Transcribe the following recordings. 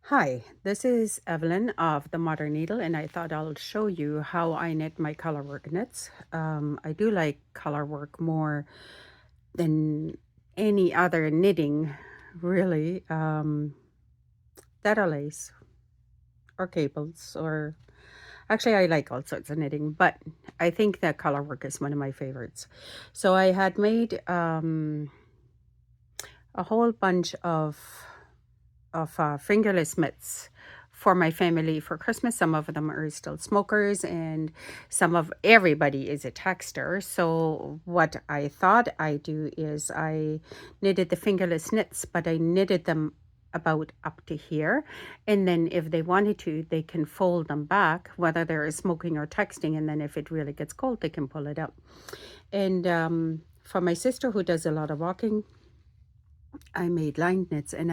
Hi, this is Evelyn of the Modern Needle, and I thought I'll show you how I knit my colorwork knits. I do like colorwork more than any other knitting, really. Lace or cables, or actually, I like all sorts of knitting, but I think that colorwork is one of my favorites. So I had made a whole bunch of fingerless mitts for my family for Christmas. Some of them are still smokers, and everybody is a texter. So what I thought I do is I knitted the fingerless knits, but I knitted them about up to here, and then if they wanted to, they can fold them back, whether they're smoking or texting, and then if it really gets cold, they can pull it up. And for my sister who does a lot of walking, I made lined knits, and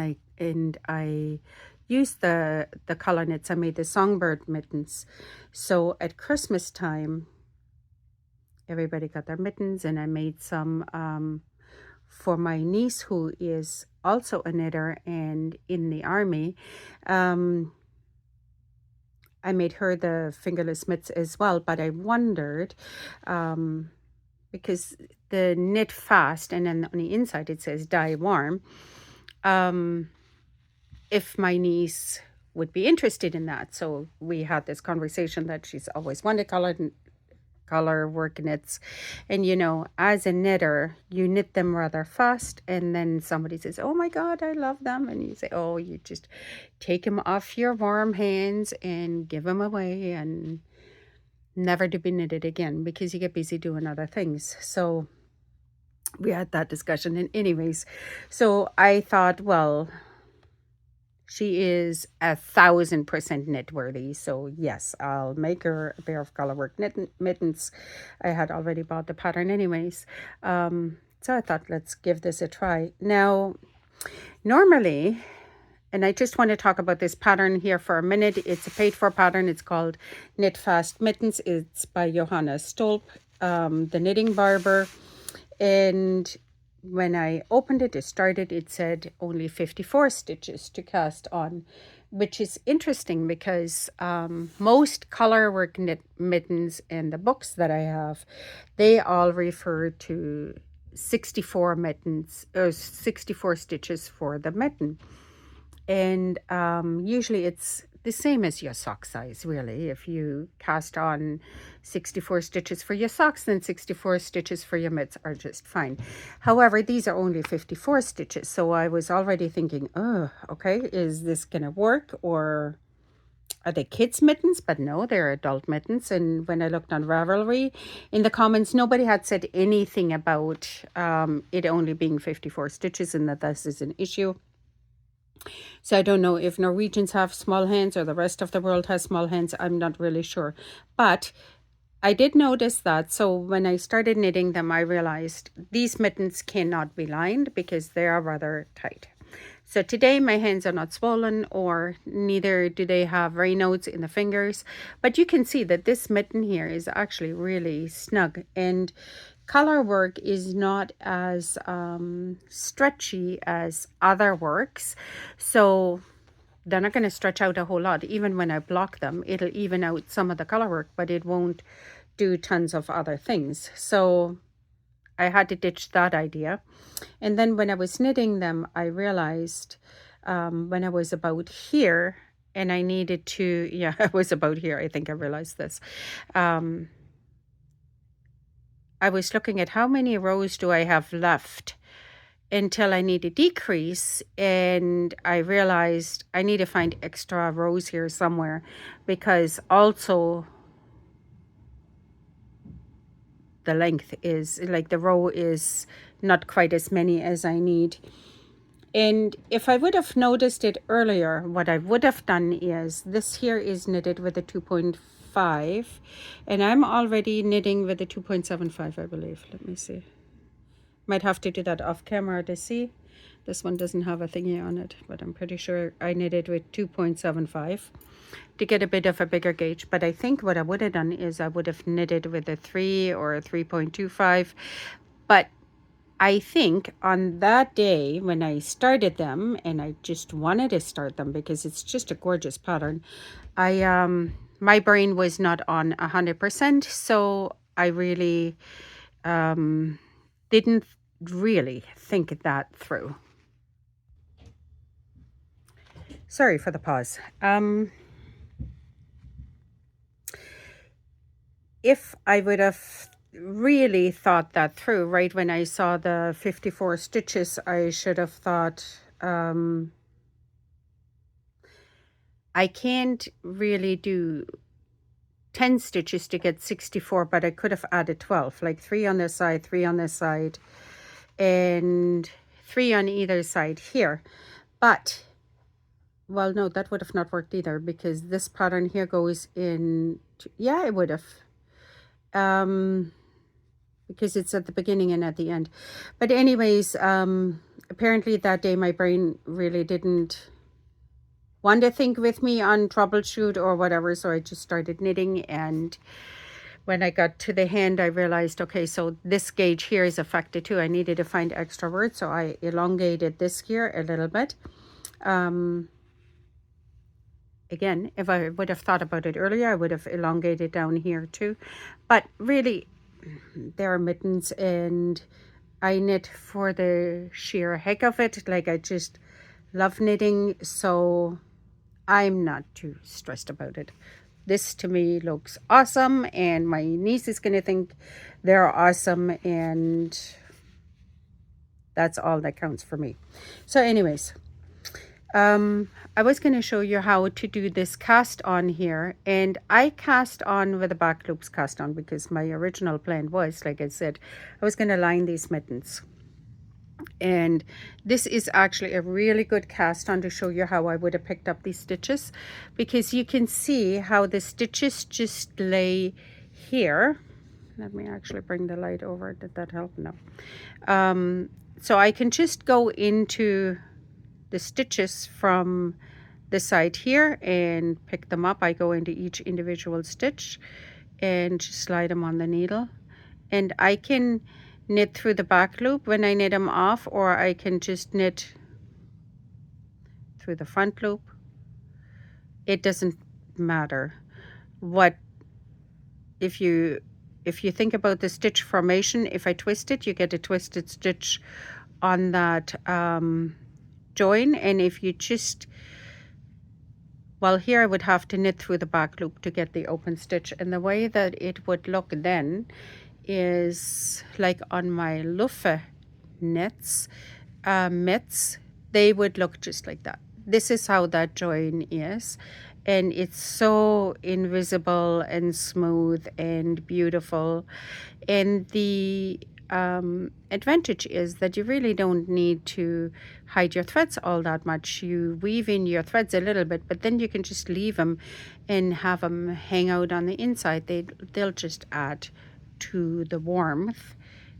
I used the color knits. I made the songbird mittens. So at Christmas time, everybody got their mittens, and I made some for my niece who is also a knitter and in the army. I made her the fingerless mitts as well, but I wondered, because the knit fast and then on the inside it says dye warm, if my niece would be interested in that. So we had this conversation that she's always wanted color work knits, and as a knitter you knit them rather fast, and then somebody says, oh my god, I love them, and you say, oh, you just take them off your warm hands and give them away and never to be knitted again because you get busy doing other things. So we had that discussion, and anyways, so I thought, well, she is 1,000% knit worthy. So yes, I'll make her a pair of colorwork mittens. I had already bought the pattern anyways. So I thought, let's give this a try. Now, normally, and I just want to talk about this pattern here for a minute. It's a paid for pattern. It's called Knit Fast Mittens. It's by Johanna Stolp, the knitting barber. And when I opened it, it said only 54 stitches to cast on, which is interesting because most colorwork mittens in the books that I have, they all refer to 64 mittens or 64 stitches for the mitten. And usually it's the same as your sock size, really. If you cast on 64 stitches for your socks, then 64 stitches for your mitts are just fine. However, these are only 54 stitches. So I was already thinking, oh, okay, is this going to work, or are they kids' mittens? But no, they're adult mittens. And when I looked on Ravelry, in the comments, nobody had said anything about it only being 54 stitches and that this is an issue. So I don't know if Norwegians have small hands or the rest of the world has small hands. I'm not really sure. But I did notice that. So when I started knitting them, I realized these mittens cannot be lined because they are rather tight. So today my hands are not swollen, or neither do they have raynaud's in the fingers. But you can see that this mitten here is actually really snug, and color work is not as stretchy as other works. So they're not going to stretch out a whole lot. Even when I block them, it'll even out some of the color work, but it won't do tons of other things. So I had to ditch that idea. And then when I was knitting them, I realized when I was about here, and I needed to, yeah, I was about here. I think I realized this. I was looking at how many rows do I have left until I need to decrease, and I realized I need to find extra rows here somewhere, because also the length is like the row is not quite as many as I need. And if I would have noticed it earlier, what I would have done is, this here is knitted with a 2.5, and I'm already knitting with a 2.75, I believe. Let me see. Might have to do that off camera to see. This one doesn't have a thingy on it, but I'm pretty sure I knitted with 2.75 to get a bit of a bigger gauge. But I think what I would have done is I would have knitted with a 3 or a 3.25. But I think on that day when I started them, and I just wanted to start them because it's just a gorgeous pattern, I my brain was not on 100%, so I really didn't really think that through. Sorry for the pause. If I would have really thought that through, right when I saw the 54 stitches, I should have thought, I can't really do 10 stitches to get 64, but I could have added 12, like 3 on this side, 3 on this side, and 3 on either side here. But, well, no, that would have not worked either, because this pattern here goes in, yeah, it would have. Because it's at the beginning and at the end. But anyways, apparently that day my brain really didn't want to think with me on troubleshoot or whatever, so I just started knitting. And when I got to the hand, I realized, okay, so this gauge here is affected too. I needed to find extra words, so I elongated this here a little bit. Again, if I would have thought about it earlier, I would have elongated down here too. But really, there are mittens, and I knit for the sheer heck of it. Like, I just love knitting, so I'm not too stressed about it. This to me looks awesome, and my niece is going to think they're awesome, and that's all that counts for me. So anyways, I was going to show you how to do this cast on here, and I cast on with the back loops cast on because my original plan was, like I said, I was going to line these mittens. And this is actually a really good cast on to show you how I would have picked up these stitches, because you can see how the stitches just lay here. Let me actually bring the light over. Did that help? No. So I can just go into the stitches from the side here and pick them up. I go into each individual stitch and just slide them on the needle, and I can knit through the back loop when I knit them off, or I can just knit through the front loop. It doesn't matter. What if you think about the stitch formation, if I twist it, you get a twisted stitch on that join. And if you just, well, here I would have to knit through the back loop to get the open stitch, and the way that it would look then is like on my Luffe knits, mitts, they would look just like that. This is how that join is, and it's so invisible and smooth and beautiful. And the advantage is that you really don't need to hide your threads all that much. You weave in your threads a little bit, but then you can just leave them and have them hang out on the inside. They'll just add to the warmth,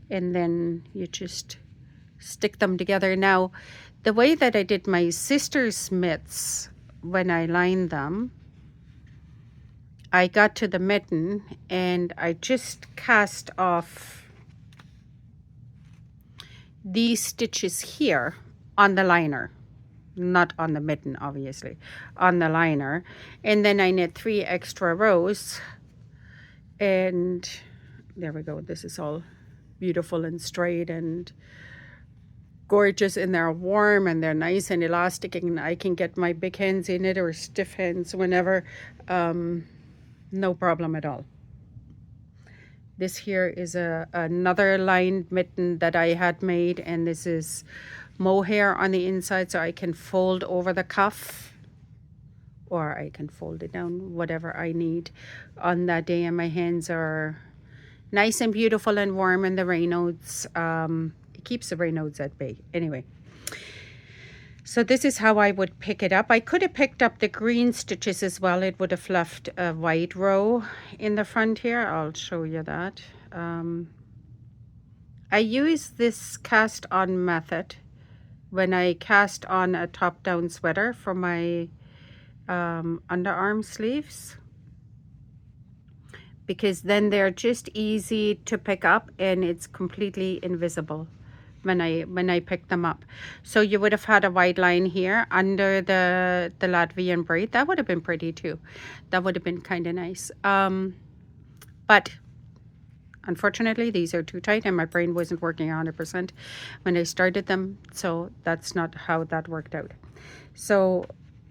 and then you just stick them together. Now, the way that I did my sister's mitts, when I lined them, I got to the mitten and I just cast off these stitches here on the liner, not on the mitten obviously, on the liner, and then I knit 3 extra rows, and there we go. This is all beautiful and straight and gorgeous, and they're warm and they're nice and elastic, and I can get my big hands in it or stiff hands whenever. No problem at all. This here is another lined mitten that I had made, and this is mohair on the inside, so I can fold over the cuff, or I can fold it down, whatever I need on that day. And my hands are nice and beautiful and warm, and the Raynaud's, it keeps the Raynaud's at bay. Anyway, so this is how I would pick it up. I could have picked up the green stitches as well. It would have left a white row in the front here. I'll show you that. I use this cast on method when I cast on a top down sweater for my underarm sleeves, because then they're just easy to pick up and it's completely invisible. when I picked them up. So you would have had a white line here under the Latvian braid. That would have been pretty too. That would have been kind of nice. But unfortunately, these are too tight and my brain wasn't working 100% when I started them. So that's not how that worked out. So,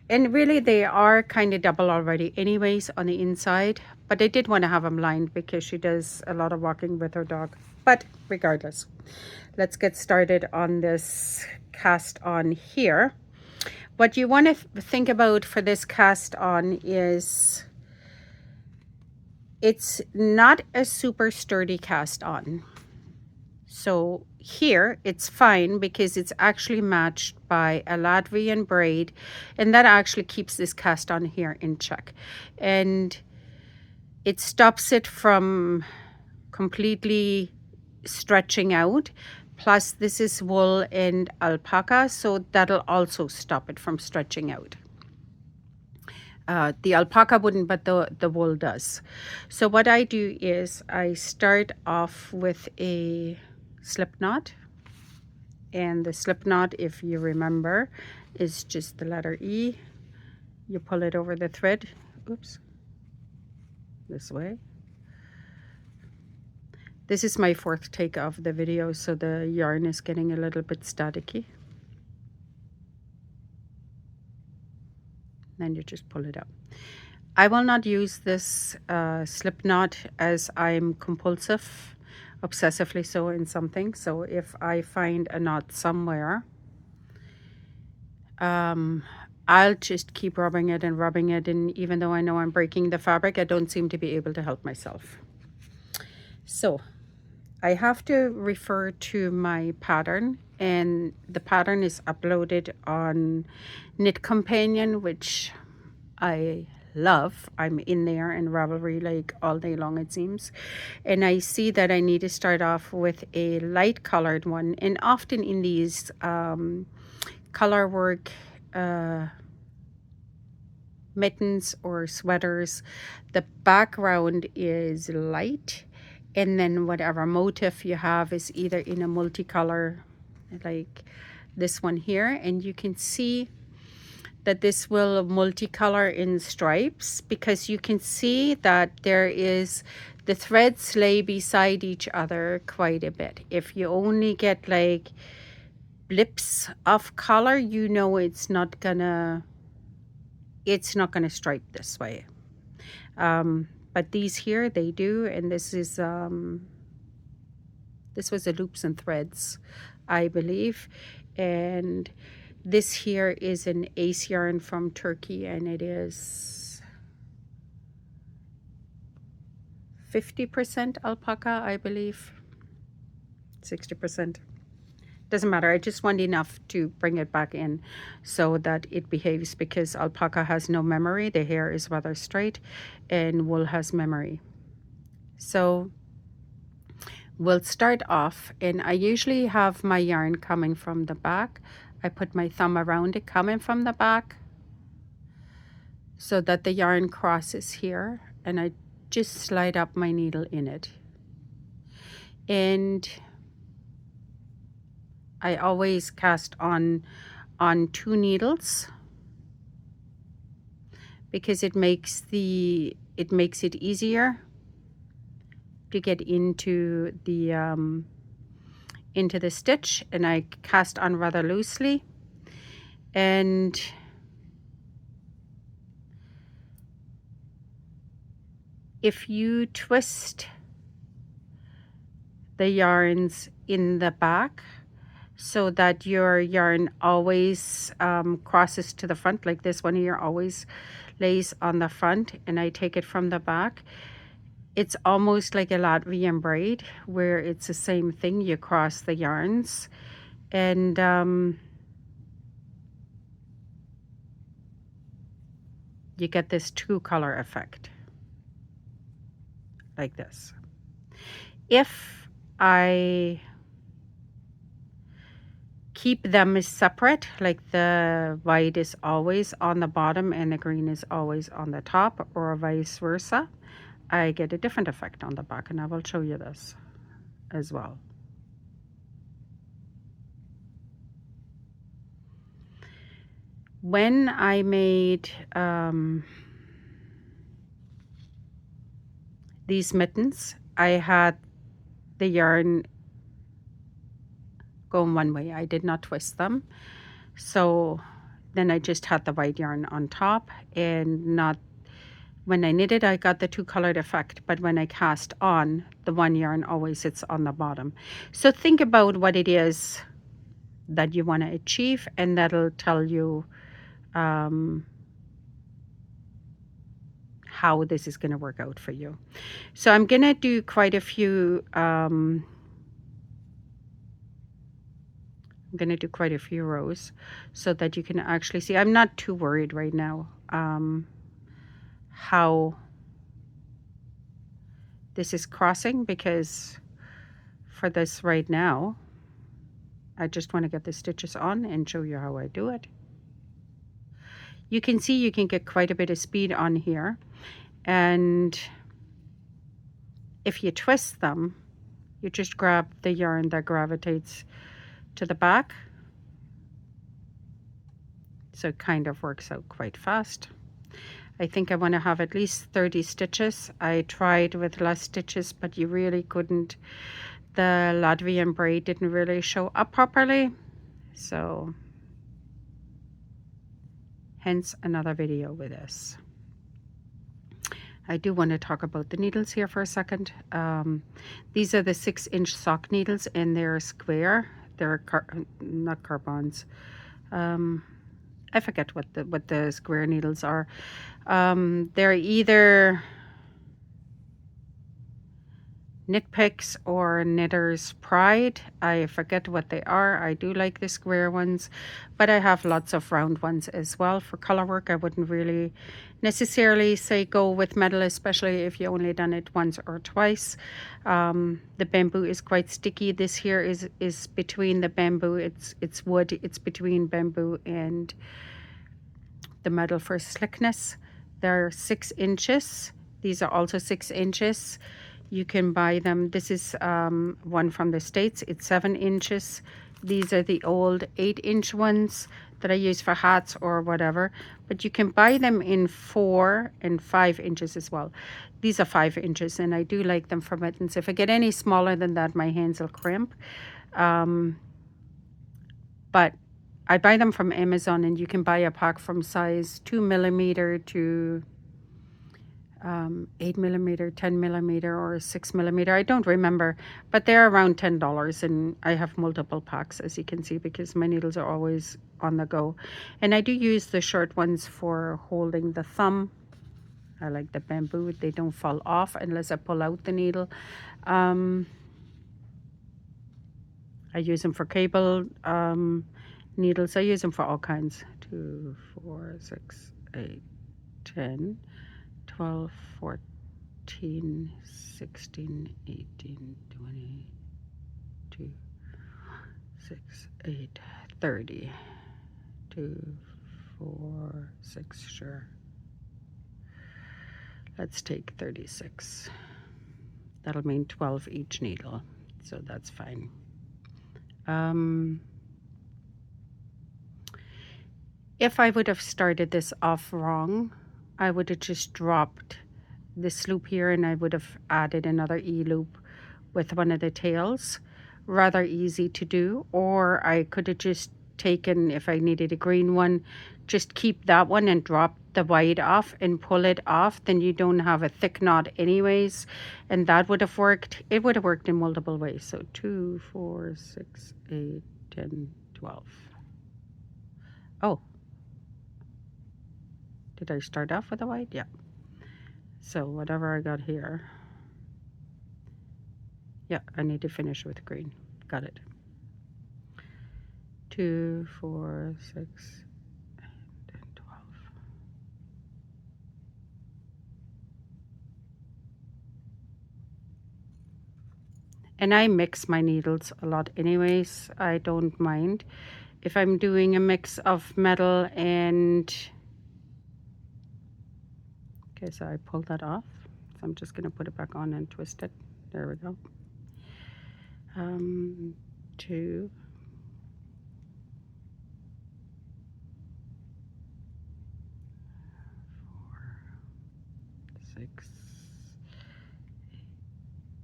and really they are kind of double already anyways on the inside. But I did want to have them lined because she does a lot of walking with her dog. But regardless, let's get started on this cast on here. What you want to think about for this cast on is it's not a super sturdy cast on. So here it's fine because it's actually matched by a Latvian braid, and that actually keeps this cast on here in check. And it stops it from completely stretching out. Plus this is wool and alpaca, so that'll also stop it from stretching out. The alpaca wouldn't, but the wool does. So what I do is I start off with a slip knot, and the slip knot, if you remember, is just the letter E. You pull it over the thread, oops, this way. This is my fourth take of the video, so the yarn is getting a little bit staticky. Then you just pull it up. I will not use this slip knot as I'm compulsive, obsessively so in something. So if I find a knot somewhere, I'll just keep rubbing it, and even though I know I'm breaking the fabric, I don't seem to be able to help myself. So I have to refer to my pattern, and the pattern is uploaded on Knit Companion, which I love. I'm in there in Ravelry like all day long, it seems. And I see that I need to start off with a light colored one, and often in these color work mittens or sweaters, the background is light, and then whatever motif you have is either in a multicolor, like this one here. And you can see that this will multicolor in stripes, because you can see that there is, the threads lay beside each other quite a bit. If you only get like blips of color, you know it's not gonna stripe this way. But these here, they do. And this is this was a loops and threads, I believe. And this here is an ace yarn from Turkey, and it is 50% alpaca, I believe, 60%. Doesn't matter. I just want enough to bring it back in so that it behaves, because alpaca has no memory. The hair is rather straight, and wool has memory. So we'll start off, and I usually have my yarn coming from the back. I put my thumb around it coming from the back so that the yarn crosses here, and I just slide up my needle in it. And I always cast on 2 needles, because it makes it easier to get into the stitch. And I cast on rather loosely, and if you twist the yarns in the back so that your yarn always crosses to the front, like this one here always lays on the front, and I take it from the back, it's almost like a Latvian braid, where it's the same thing. You cross the yarns, and you get this 2-color effect like this. If I keep them separate, like the white is always on the bottom and the green is always on the top, or vice versa, I get a different effect on the back, and I will show you this as well. When I made these mittens, I had the yarn going one way. I did not twist them. So then I just had the white yarn on top, and not when I knitted, I got the two colored effect, but when I cast on, the one yarn always sits on the bottom. So think about what it is that you want to achieve, and that'll tell you how this is going to work out for you. So I'm going to do quite a few I'm going to do quite a few rows so that you can actually see. I'm not too worried right now how this is crossing, because for this right now, I just want to get the stitches on and show you how I do it. You can see you can get quite a bit of speed on here, and if you twist them, you just grab the yarn that gravitates to the back, so it kind of works out quite fast. I think I want to have at least 30 stitches. I tried with less stitches, but you really couldn't. The Latvian braid didn't really show up properly, so hence another video with this. I do want to talk about the needles here for a second. These are the 6-inch sock needles, and they're square. They're not carbons. I forget what the square needles are. They're either Knit Picks or Knitter's Pride. I forget what they are. I do like the square ones, but I have lots of round ones as well. For color work, I wouldn't really necessarily say go with metal, especially if you only done it once or twice. The bamboo is quite sticky. This here is between the bamboo. It's wood. It's between bamboo and the metal for slickness. They're 6 inches. These are also 6 inches. You can buy them. This is one from the States. It's 7 inches. These are the old 8-inch ones that I use for hats or whatever. But you can buy them in 4 and 5 inches as well. These are 5 inches, and I do like them for mittens. If I get any smaller than that, my hands will cramp. But I buy them from Amazon, and you can buy a pack from size 2mm to 8mm, 10mm, or 6mm. I don't remember, but they're around $10, and I have multiple packs, as you can see, because my needles are always on the go. And I do use the short ones for holding the thumb. I like the bamboo. They don't fall off unless I pull out the needle. I use them for cable needles. I use them for all kinds. 2, 4, 6, 8, 10, 12, 14, 16, 18, 22, 6, 8, 30. 2, 4, 6, sure. Let's take 36. That'll mean 12 each needle, so that's fine. If I would have started this off wrong, I would have just dropped this loop here, and I would have added another E-loop with one of the tails. Rather easy to do. Or I could have just taken, if I needed a green one, just keep that one and drop the white off and pull it off. Then you don't have a thick knot anyways, and that would have worked. It would have worked in multiple ways. So 2, 4, 6, 8, 10, 12. Oh, did I start off with a white? Yeah. So whatever I got here, yeah, I need to finish with green. Got it. 2, 4, 6, 8, 10, 12. And I mix my needles a lot anyways. I don't mind if I'm doing a mix of metal and... Okay, so I pulled that off. So I'm just going to put it back on and twist it. There we go. 2. 6,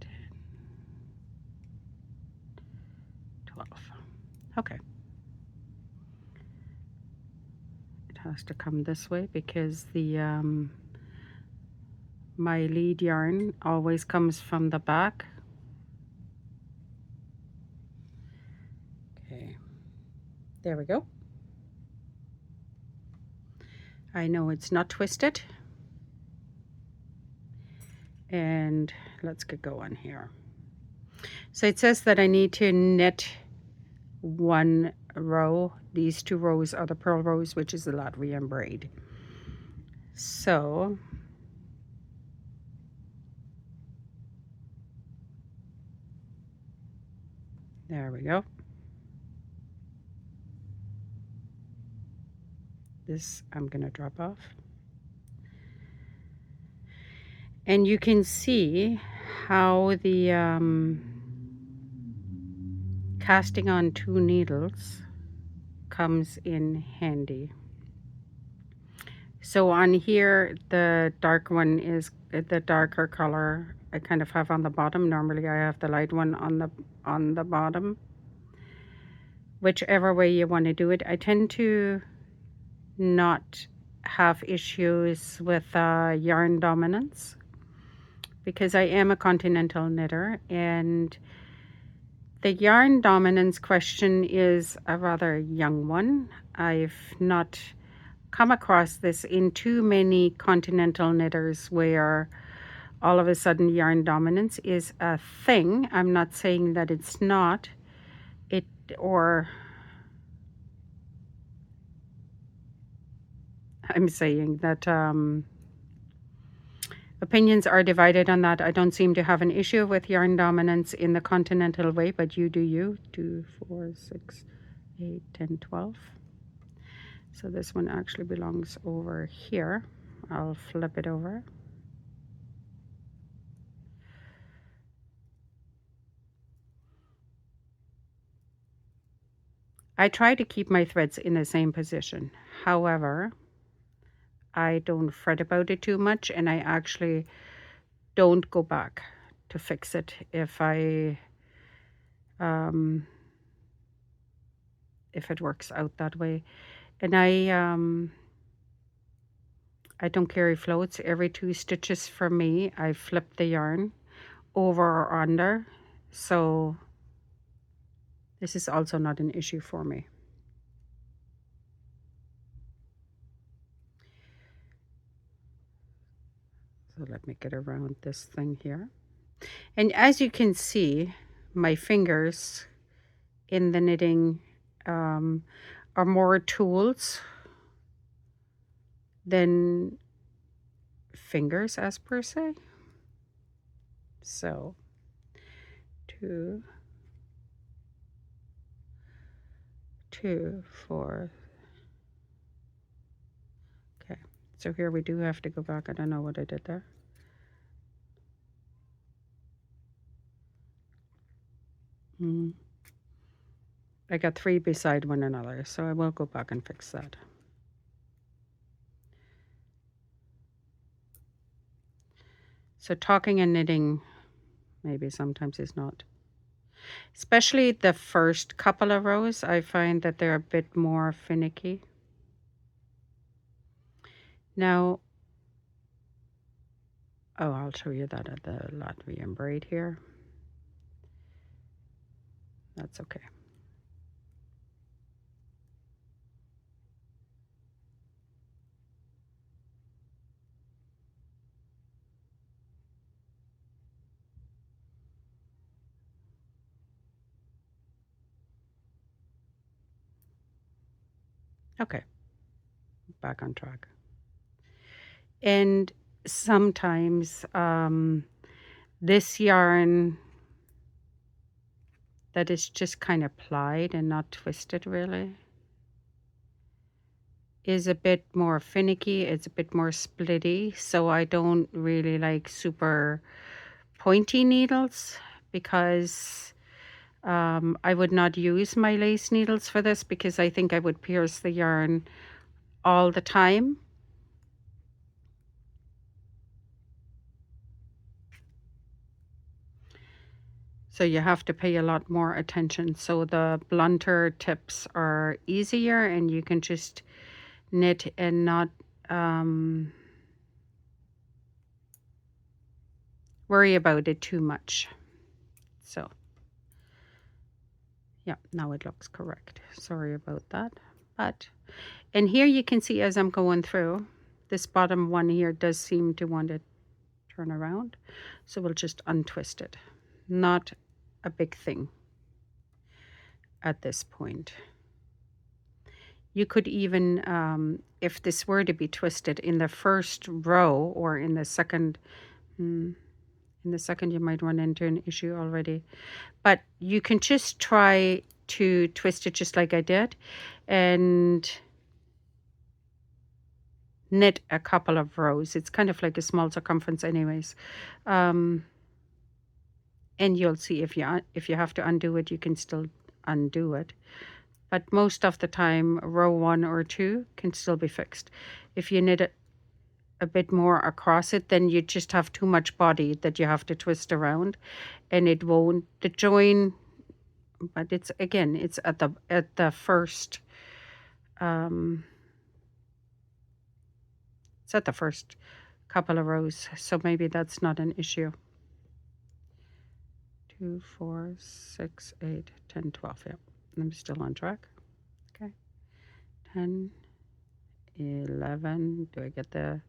10, 12. Okay. It has to come this way because the my lead yarn always comes from the back. Okay, there we go. I know it's not twisted. And let's get going here. So it says that I need to knit one row. These 2 rows are the purl rows, which is the Latvian braid. So there we go. This I'm going to drop off. And you can see how the casting on 2 needles comes in handy. So on here, the dark one is the darker color I kind of have on the bottom. Normally I have the light one on the bottom. Whichever way you want to do it. I tend to not have issues with yarn dominance because I am a continental knitter, and the yarn dominance question is a rather young one. I've not come across this in too many continental knitters where all of a sudden yarn dominance is a thing. I'm not saying that it's not. I'm saying that opinions are divided on that. I don't seem to have an issue with yarn dominance in the continental way, but you do you. 2, 4, 6, 8, 10, 12. So this one actually belongs over here. I'll flip it over. I try to keep my threads in the same position. However, I don't fret about it too much, and I actually don't go back to fix it if it works out that way. And I don't carry floats. Every 2 stitches for me, I flip the yarn over or under. So this is also not an issue for me. So let me get around this thing here. And as you can see, my fingers in the knitting are more tools than fingers as per se. So 2, 2, 4. Okay, so here we do have to go back. I don't know what I did there. I got 3 beside one another, so I will go back and fix that. So talking and knitting maybe sometimes is not. Especially the first couple of rows, I find that they're a bit more finicky. Now, oh, I'll show you that at the Latvian braid here. That's okay. Okay, back on track. And sometimes this yarn that is just kind of plied and not twisted really is a bit more finicky. It's a bit more splitty, so I don't really like super pointy needles because I would not use my lace needles for this because I think I would pierce the yarn all the time. So you have to pay a lot more attention. So the blunter tips are easier, and you can just knit and not worry about it too much. So yeah, now it looks correct. Sorry about that. But, and here you can see as I'm going through, this bottom one here does seem to want to turn around. So we'll just untwist it. Not a big thing at this point. You could even, if this were to be twisted in the first row or in the second, in the second you might run into an issue already. But you can just try to twist it just like I did and knit a couple of rows. It's kind of like a small circumference anyways. And you'll see if you have to undo it, you can still undo it. But most of the time, row 1 or 2 can still be fixed. If you knit it a bit more across it, then you just have too much body that you have to twist around, and it won't, the join, but it's, again, it's at the first, it's at the first couple of rows, so maybe that's not an issue. 2, 4, 6, 8, 10, 12, yeah. I'm still on track. Okay. 10, 11. Do I get the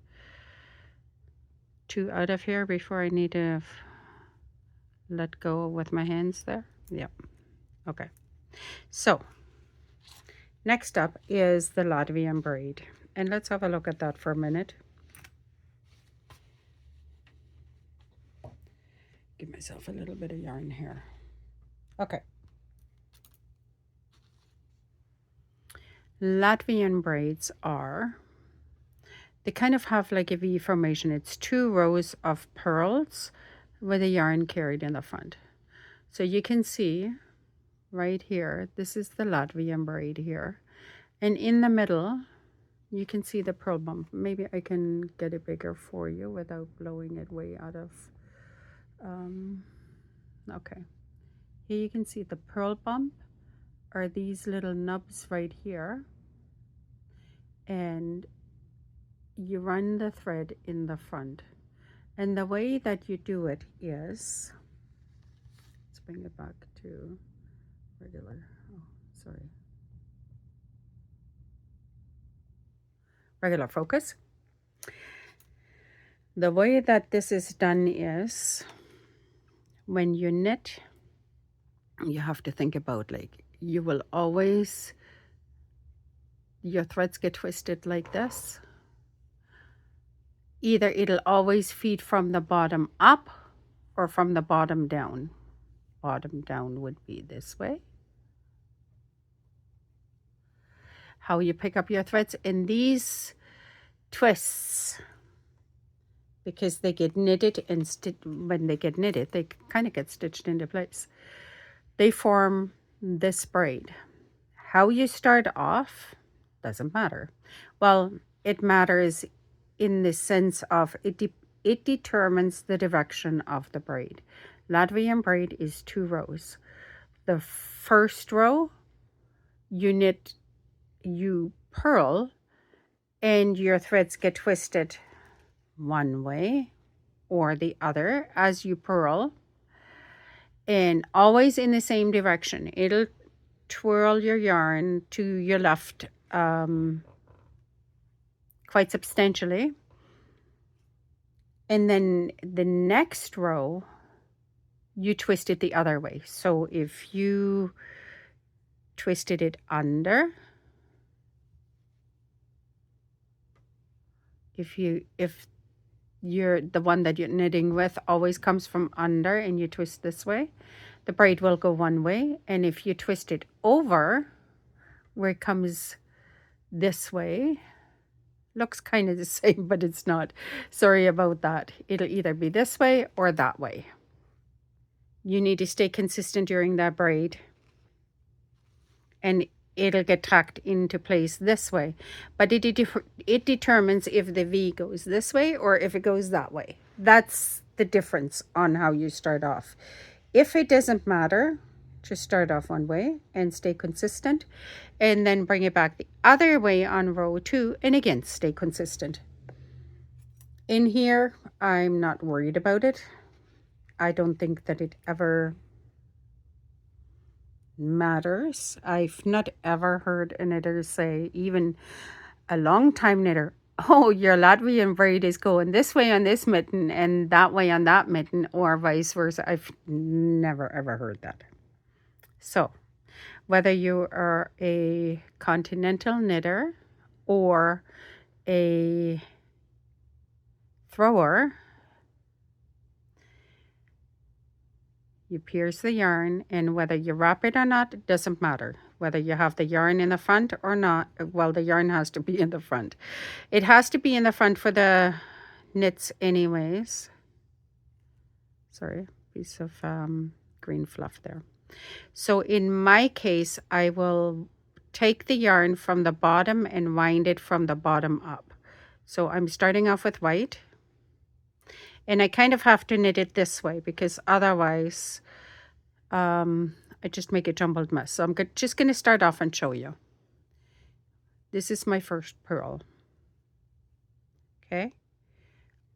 2 out of here before I need to let go with my hands there? Yep. Okay. So next up is the Latvian braid. And let's have a look at that for a minute. Give myself a little bit of yarn here. Okay. Latvian braids are, they kind of have like a V formation. It's 2 rows of pearls with a yarn carried in the front. So you can see right here, this is the Latvian braid here. And in the middle, you can see the pearl bump. Maybe I can get it bigger for you without blowing it way out of, okay. Here you can see the pearl bump are these little nubs right here, and you run the thread in the front. And the way that you do it is, let's bring it back to regular, oh, sorry, regular focus. The way that this is done is, when you knit, you have to think about, like, you will always, your threads get twisted like this. Either it'll always feed from the bottom up or from the bottom down. Bottom down would be this way. How you pick up your threads in these twists, because they get knitted and when they get knitted, they kind of get stitched into place. They form this braid. How you start off doesn't matter. Well, it matters in the sense of it determines the direction of the braid. Latvian braid is 2 rows. The first row, you knit, you purl, and your threads get twisted one way or the other as you purl, and always in the same direction. It'll twirl your yarn to your left quite substantially, and then the next row you twist it the other way. So if you twisted it under, if you're the one that you're knitting with always comes from under and you twist this way, the braid will go one way. And if you twist it over where it comes this way, looks kind of the same, but it's not. Sorry about that. It'll either be this way or that way. You need to stay consistent during that braid, and it'll get tucked into place this way. But it determines if the V goes this way or if it goes that way. That's the difference on how you start off. If it doesn't matter, just start off one way and stay consistent, and then bring it back the other way on row 2, and again stay consistent. In here, I'm not worried about it. I don't think that it ever matters. I've not ever heard a knitter say, even a long time knitter, oh, your Latvian braid is going this way on this mitten and that way on that mitten, or vice versa. I've never ever heard that. So whether you are a continental knitter or a thrower, you pierce the yarn, and whether you wrap it or not, it doesn't matter. Whether you have the yarn in the front or not, well, the yarn has to be in the front. It has to be in the front for the knits anyways. Sorry, piece of green fluff there. So in my case, I will take the yarn from the bottom and wind it from the bottom up. So I'm starting off with white, and I kind of have to knit it this way because otherwise I just make a jumbled mess. So I'm just going to start off and show you. This is my first purl. Okay.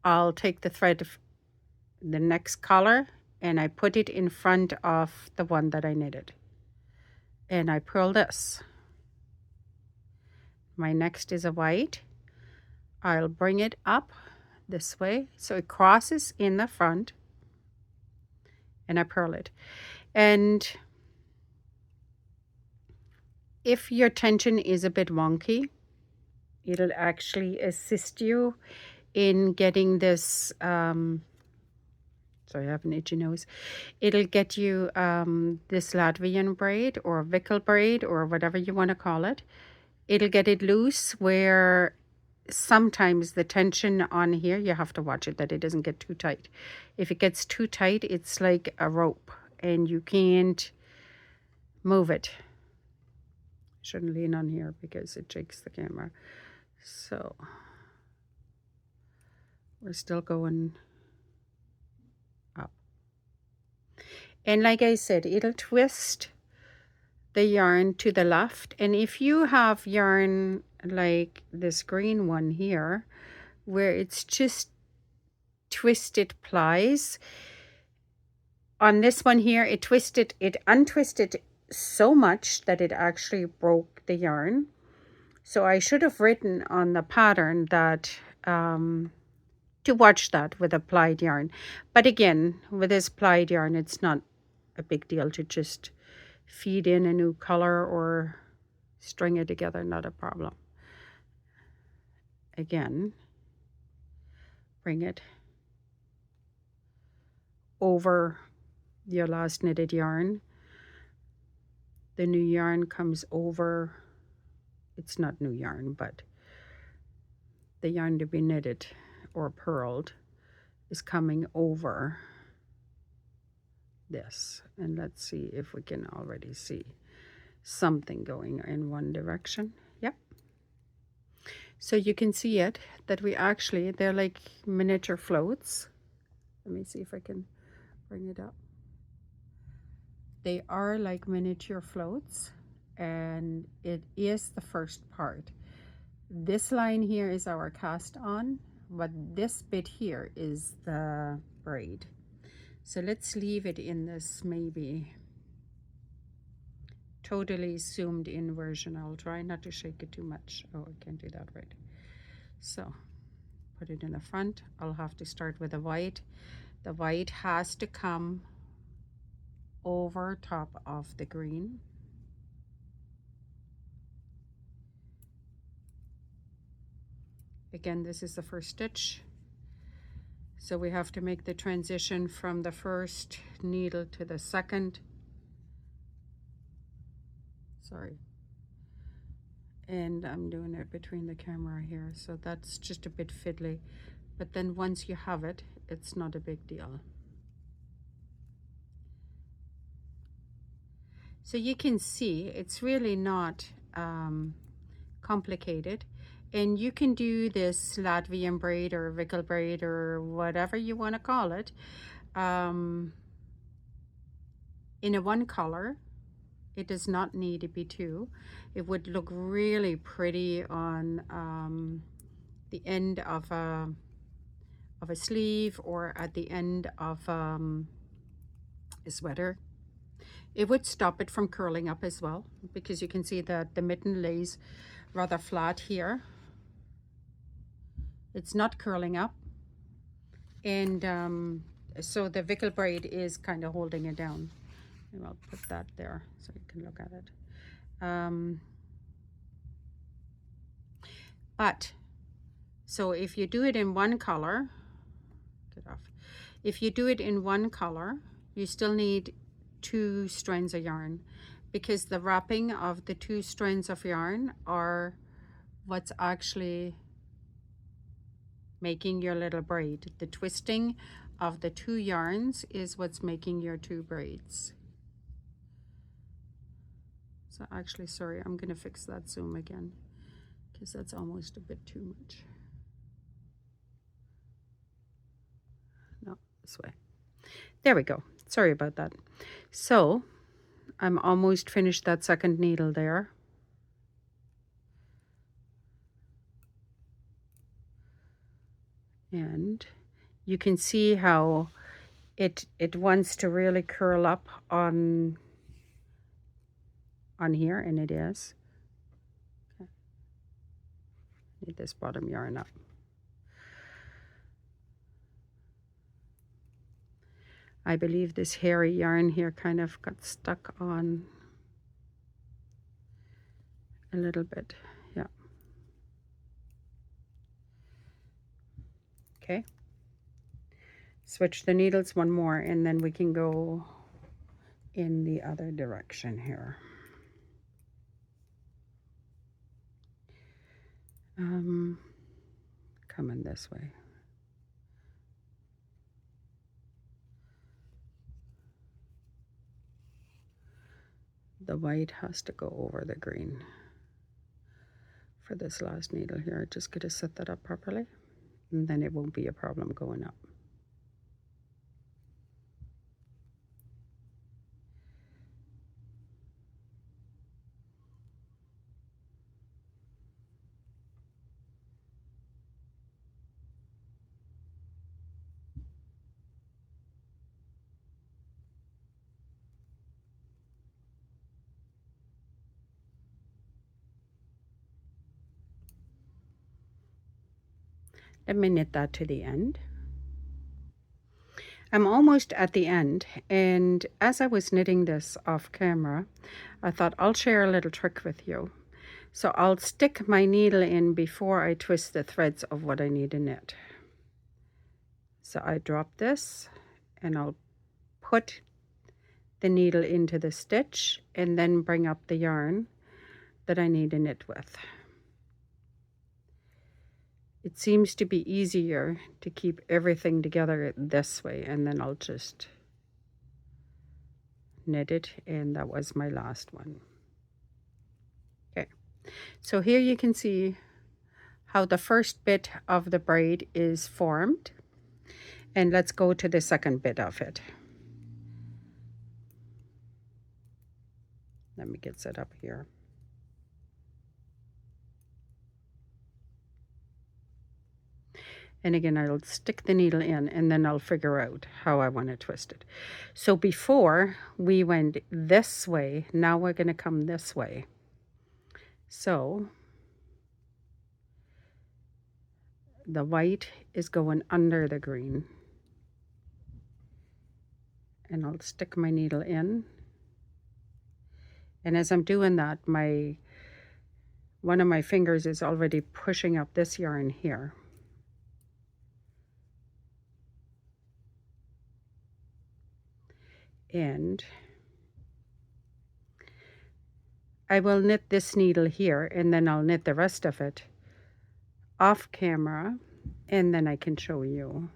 I'll take the thread of the next color and I put it in front of the one that I knitted. And I purl this. My next is a white. I'll bring it up this way so it crosses in the front, and I purl it. And if your tension is a bit wonky, it'll actually assist you in getting this sorry, I have an itchy nose. It'll get you this Latvian braid or Vickel braid or whatever you want to call it. It'll get it loose, where sometimes the tension on here, you have to watch it that it doesn't get too tight. If it gets too tight, it's like a rope and you can't move it. Shouldn't lean on here because it shakes the camera. So we're still going up. And like I said, it'll twist the yarn to the left. And if you have yarn like this green one here, where it's just twisted plies, on this one here, it untwisted so much that it actually broke the yarn. So I should have written on the pattern that to watch that with a plied yarn. But again, with this plied yarn, it's not a big deal to just feed in a new color or string it together, not a problem. Again, bring it over your last knitted yarn. The new yarn comes over, it's not new yarn, but the yarn to be knitted or purled is coming over this. And let's see if we can already see something going in one direction. Yep. So you can see it, that they're like miniature floats. Let me see if I can bring it up. They are like miniature floats, and it is the first part. This line here is our cast on, but this bit here is the braid. So let's leave it in this maybe totally zoomed in version. I'll try not to shake it too much. Oh, I can't do that right. So put it in the front. I'll have to start with the white. The white has to come over top of the green. Again, this is the first stitch. So we have to make the transition from the first needle to the second. Sorry. And I'm doing it between the camera here, so that's just a bit fiddly. But then once you have it, it's not a big deal. So you can see it's really not complicated. And you can do this Latvian braid or Vickel braid or whatever you want to call it in a one color. It does not need to be two. It would look really pretty on the end of a sleeve or at the end of a sweater. It would stop it from curling up as well, because you can see that the mitten lays rather flat here. It's not curling up, and so the Vickle braid is kind of holding it down. And I'll put that there so you can look at it. But so if you do it in one color, get off. If you do it in one color, you still need 2 strands of yarn, because the wrapping of the 2 strands of yarn are what's actually making your little braid. The twisting of the 2 yarns is what's making your 2 braids. So actually, sorry, I'm gonna fix that zoom again, because that's almost a bit too much. No, this way. There we go. Sorry about that. So I'm almost finished that second needle there. And you can see how it wants to really curl up on here, and it is. Okay. Need this bottom yarn up. I believe this hairy yarn here kind of got stuck on a little bit. Yeah. Okay. Switch the needles one more, and then we can go in the other direction here. Coming this way. The white has to go over the green for this last needle here. Just gotta set that up properly, and then it won't be a problem going up. Let me knit that to the end. I'm almost at the end, and as I was knitting this off camera, I thought I'll share a little trick with you. So I'll stick my needle in before I twist the threads of what I need to knit. So I drop this, and I'll put the needle into the stitch and then bring up the yarn that I need to knit with. It seems to be easier to keep everything together this way, and then I'll just knit it, and that was my last one. Okay, so here you can see how the first bit of the braid is formed, and let's go to the second bit of it. Let me get set up here. And again, I'll stick the needle in, and then I'll figure out how I want to twist it. So before we went this way, now we're going to come this way. So the white is going under the green. And I'll stick my needle in. And as I'm doing that, one of my fingers is already pushing up this yarn here. And I will knit this needle here, and then I'll knit the rest of it off camera, and then I can show you.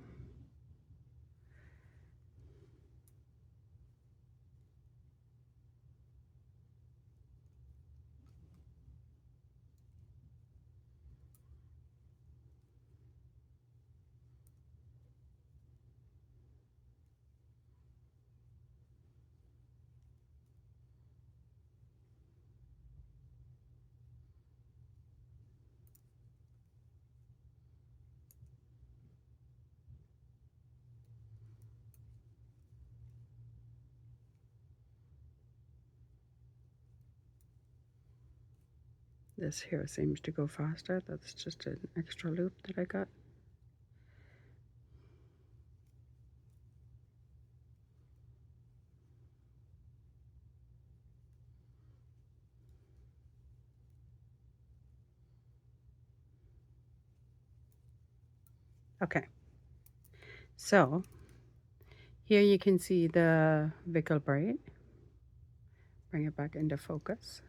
This here seems to go faster. That's just an extra loop that I got. Okay, so here you can see the Wickel braid. Bring it back into focus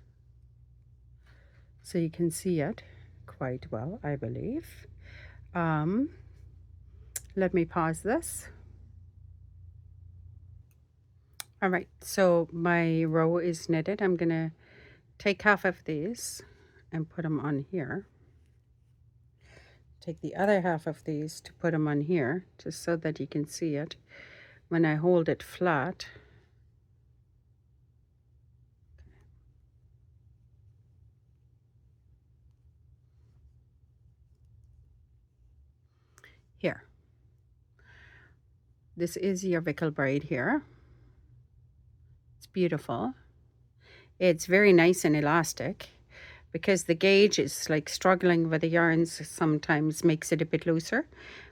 so you can see it quite well, I believe. Let me pause this. All right, so my row is knitted. I'm gonna take half of these and put them on here. Take the other half of these to put them on here, just so that you can see it when I hold it flat. Here, this is your Wickel braid here. It's beautiful. It's very nice and elastic, because the gauge is like struggling with the yarns sometimes makes it a bit looser,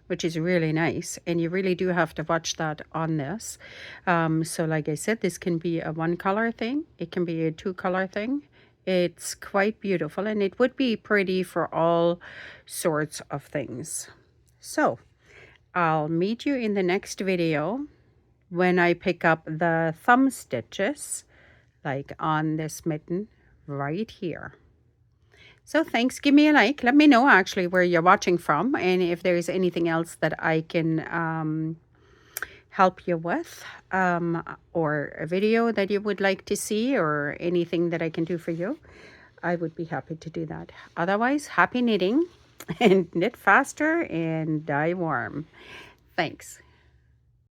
which is really nice. And you really do have to watch that on this. So like I said, this can be a 1-color thing. It can be a 2-color thing. It's quite beautiful, and it would be pretty for all sorts of things. So I'll meet you in the next video when I pick up the thumb stitches, like on this mitten right here. So thanks. Give me a like. Let me know actually where you're watching from, and if there's anything else that I can help you with, or a video that you would like to see, or anything that I can do for you. I would be happy to do that. Otherwise, happy knitting and knit faster and dye warm. Thanks.